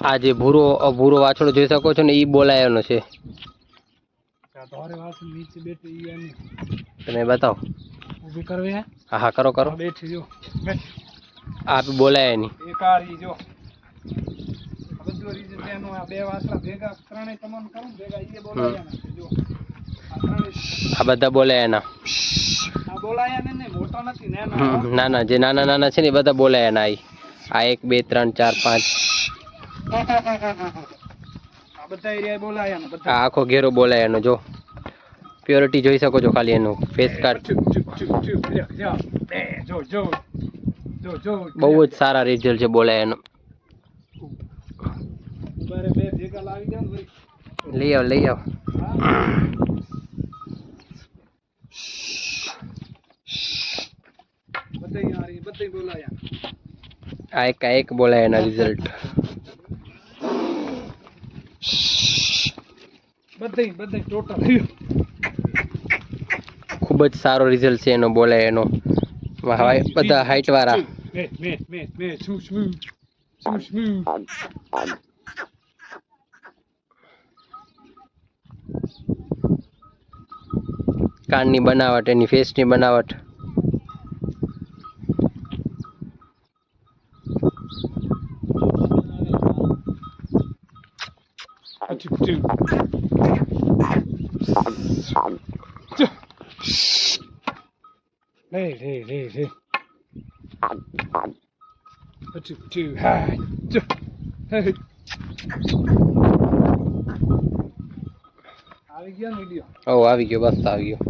આ જે ભૂરો ભૂરો વાછડો જોઈ શકો છો ને એ બોલાયાનો છે. તમારે વાત નીચે બેઠી ઈ આની તમે બતાવો. ઊભી કરવી હે? હા હા કરો કરો. બેઠી જો બેઠ. આ બોલાયાની. એકારી જો બધું રીઝન એનું આ બે વાસળા ભેગા ત્રણે તમામ કરું ભેગા ઈ બોલાયાના છે જો. આ બધા બોલાયાના. આ બોલાયા ને મોટા નથી ના ના જે નાના નાના છે ને એ બધા બોલાયાના. આ 1 2 3 4 5 આ બધા એરિયા બોલાયાના બધા. આ આખો ઘેરો બોલાયાનો જો. પ્યોરિટી જોઈ શકો છો ખાલી એનું ફેસ કાર્ડ. જો જો જો જો બહુ જ સારા રિઝલ્ટ છે બોલાયાનો. ઉબારે બે ભેગા લાવી દે ને લઈ આવ લઈ આવ. બધે બોલાયા. આ એક બોલાયાના રિઝલ્ટ. બધે ટોટલ ખૂબ જ સારો રિઝલ્ટ છે એનો બોલાયાનો. બધા હાઈટ વાળા. કાનની બનાવટ એની ફેસની બનાવટ. આવી ગયો વિડિયો. આવી ગયો બસ આવી ગયો.